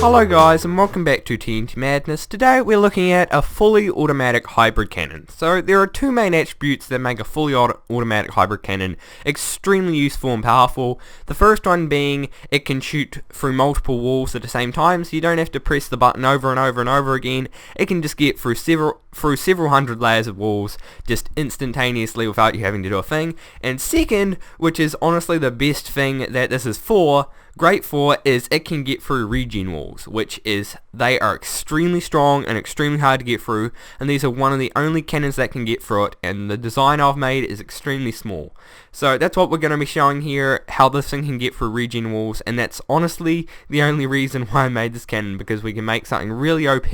Hello guys and welcome back to TNT Madness. Today we're looking at a fully automatic hybrid cannon. So there are two main attributes that make a fully automatic hybrid cannon extremely useful and powerful. The first one being it can shoot through multiple walls at the same time, so you don't have to press the button over and over and over again. It can just get through several hundred layers of walls just instantaneously without you having to do a thing. And second, which is honestly the best thing that this is great for, is it can get through regen walls, which is they are extremely strong and extremely hard to get through, and these are one of the only cannons that can get through it, and the design I've made is extremely small. So that's what we're going to be showing here, how this thing can get through regen walls, and that's honestly the only reason why I made this cannon, because we can make something really OP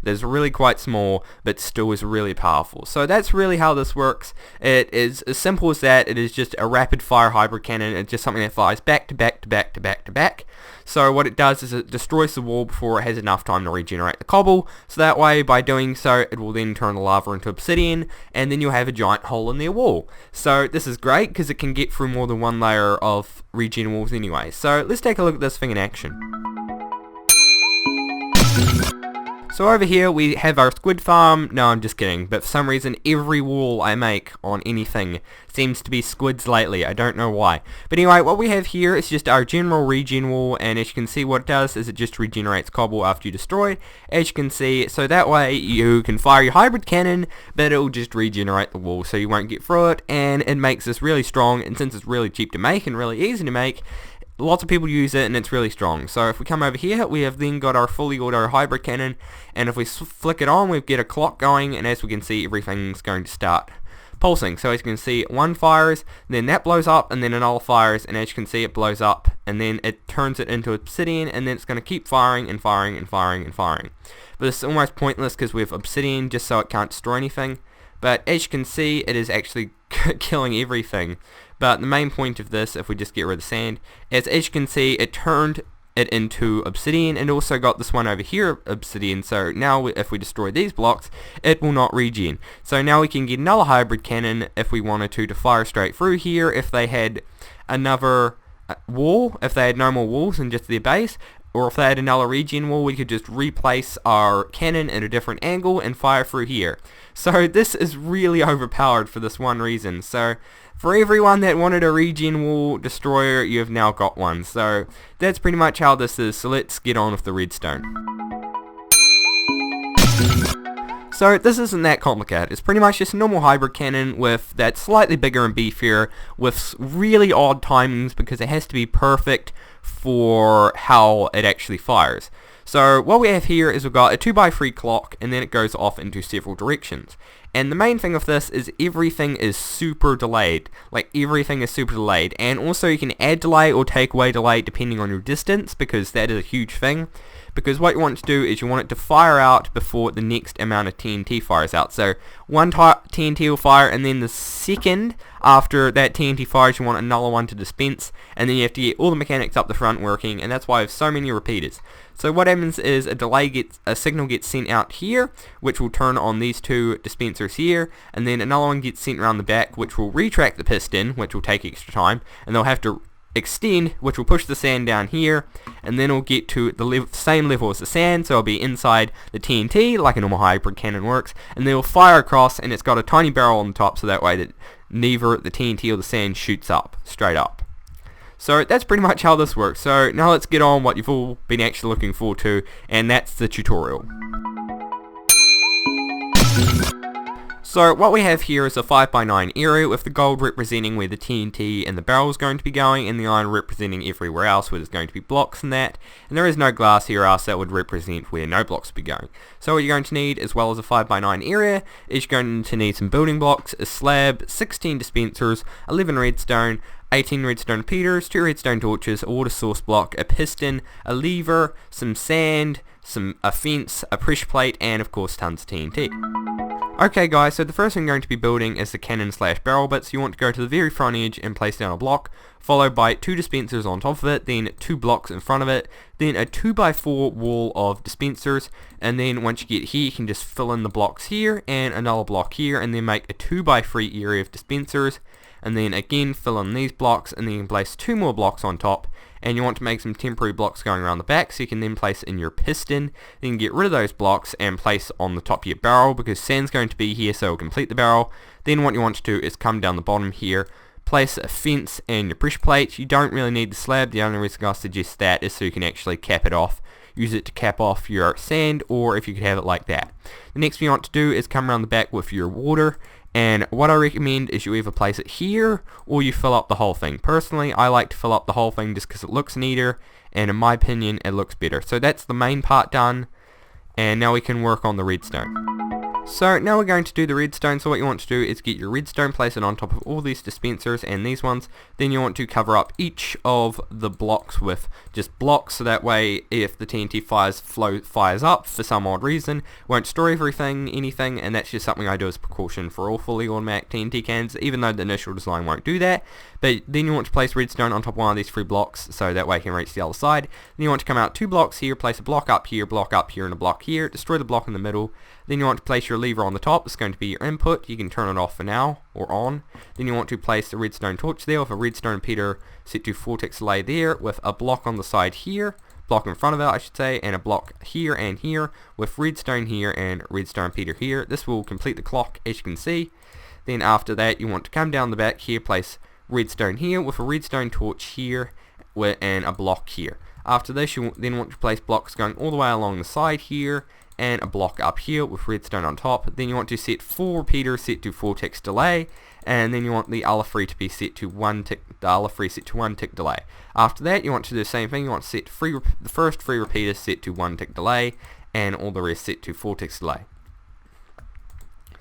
that's really quite small but still is really powerful. So that's really how this works. It is as simple as that. It is just a rapid fire hybrid cannon. It's just something that fires back to back to back to back to back. So what it does is it destroys the wall before it has enough time to regenerate the cobble, so that way by doing so it will then turn the lava into obsidian, and then you'll have a giant hole in their wall. So this is great because it can get through more than one layer of regen walls anyway. So let's take a look at this thing in action. So over here we have our squid farm. No, I'm just kidding, but for some reason every wall I make on anything seems to be squids lately. I don't know why. But anyway, what we have here is just our general regen wall, and as you can see what it does is it just regenerates cobble after you destroy it, as you can see. So that way you can fire your hybrid cannon, but it will just regenerate the wall so you won't get through it, and it makes this really strong, and since it's really cheap to make and really easy to make, lots of people use it and it's really strong. So if we come over here, we have then got our fully auto hybrid cannon, and if we flick it on, we get a clock going, and as we can see everything's going to start pulsing. So as you can see, one fires, then that blows up, and then another fires, and as you can see it blows up, and then it turns it into obsidian, and then it's going to keep firing and firing and firing and firing. But it's almost pointless because we have obsidian just so it can't destroy anything. But as you can see, it is actually killing everything. But the main point of this, if we just get rid of the sand, is as you can see, it turned it into obsidian, and also got this one over here obsidian. So now if we destroy these blocks, it will not regen. So now we can get another hybrid cannon if we wanted to fire straight through here. If they had another wall, if they had no more walls than just their base, or if they had another regen wall, we could just replace our cannon at a different angle and fire through here. So this is really overpowered for this one reason. So for everyone that wanted a regen wall destroyer, you have now got one. So that's pretty much how this is. So let's get on with the redstone. So this isn't that complicated. It's pretty much just a normal hybrid cannon with that slightly bigger and beefier, with really odd timings because it has to be perfect for how it actually fires. So what we have here is we've got a 2x3 clock, and then it goes off into several directions. And the main thing of this is everything is super delayed. Like, everything is super delayed. And also you can add delay or take away delay depending on your distance, because that is a huge thing. Because what you want to do is you want it to fire out before the next amount of TNT fires out. So one TNT will fire, and then the second after that TNT fires you want another one to dispense, and then you have to get all the mechanics up the front working, and that's why I have so many repeaters. So what happens is a signal gets sent out here, which will turn on these two dispensers here, and then another one gets sent around the back, which will retract the piston, which will take extra time, and they'll have to extend, which will push the sand down here, and then it'll get to the same level as the sand, so it'll be inside the TNT like a normal hybrid cannon works, and then it'll fire across, and it's got a tiny barrel on the top, so that way that neither the TNT or the sand shoots up straight up. So that's pretty much how this works. So now let's get on what you've all been actually looking forward to, and that's the tutorial. So what we have here is a 5x9 area with the gold representing where the TNT and the barrel is going to be going, and the iron representing everywhere else where there's going to be blocks and that. And there is no glass here, else that would represent where no blocks would be going. So what you're going to need, as well as a 5x9 area, is you're going to need some building blocks, a slab, 16 dispensers, 11 redstone, 18 redstone repeaters, 2 redstone torches, a water source block, a piston, a lever, some sand, a fence, a pressure plate, and of course tons of TNT. Okay guys, so the first thing I'm going to be building is the cannon slash barrel bits. You want to go to the very front edge and place down a block, followed by 2 dispensers on top of it, then 2 blocks in front of it, then a 2x4 wall of dispensers, and then once you get here you can just fill in the blocks here and another block here, and then make a 2x3 area of dispensers. and then again fill in these blocks, and then you can place 2 more blocks on top, and you want to make some temporary blocks going around the back so you can then place in your piston. Then get rid of those blocks and place on the top of your barrel, because sand's going to be here so it'll complete the barrel. Then what you want to do is come down the bottom here, place a fence and your pressure plate. You don't really need the slab. The only reason I suggest that is so you can actually cap it off. Use it to cap off your sand, or if you could have it like that. The next thing you want to do is come around the back with your water, and what I recommend is you either place it here or you fill up the whole thing. Personally, I like to fill up the whole thing just because it looks neater, and in my opinion it looks better. So that's the main part done, and now we can work on the redstone. So now we're going to do the redstone. So what you want to do is get your redstone, place it on top of all these dispensers and these ones. Then you want to cover up each of the blocks with just blocks, so that way if the TNT fires up for some odd reason, it won't destroy anything, and that's just something I do as a precaution for all fully automatic TNT cannons, even though the initial design won't do that. But then you want to place redstone on top of one of these 3 blocks, so that way you can reach the other side. Then you want to come out 2 blocks here, place a block up here, and a block here, destroy the block in the middle. Then you want to place your lever on the top. It's going to be your input. You can turn it off for now, or on. Then you want to place the redstone torch there with a redstone repeater set to 4 ticks delay there, with a block on the side here, block in front of it I should say, and a block here and here, with redstone here and redstone repeater here. This will complete the clock, as you can see. Then after that you want to come down the back here, place redstone here with a redstone torch here, and a block here. After this you then want to place blocks going all the way along the side here, and a block up here with redstone on top. Then you want to set 4 repeaters set to 4 ticks delay, and then you want the other 3 to be set to 1 tick, the other 3 set to 1 tick delay. After that you want to do the same thing. You want to set the first 3 repeaters set to 1 tick delay, and all the rest set to 4 ticks delay.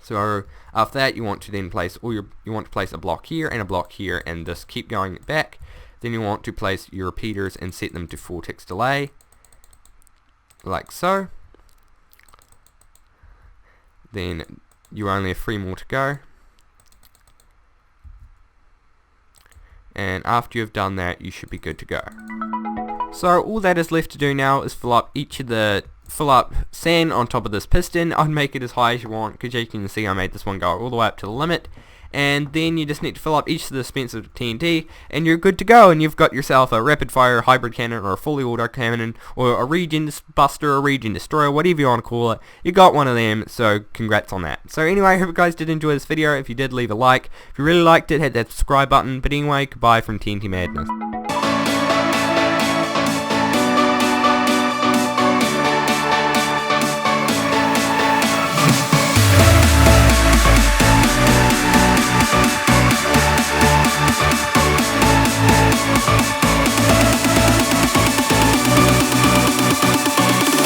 So after that you want to then place a block here and a block here, and just keep going back. Then you want to place your repeaters and set them to 4 ticks delay, like so. Then you only have 3 more to go, and after you've done that you should be good to go. So all that is left to do now is fill up sand on top of this piston. I'd make it as high as you want, because you can see I made this one go all the way up to the limit. And then you just need to fill up each of the dispensers with TNT, and you're good to go, and you've got yourself a rapid fire hybrid cannon, or a fully auto cannon, or a Regen buster, a Regen destroyer, whatever you want to call it. You got one of them, so congrats on that. So anyway, I hope you guys did enjoy this video. If you did, leave a like. If you really liked it, hit that subscribe button. But anyway, goodbye from TNT Madness.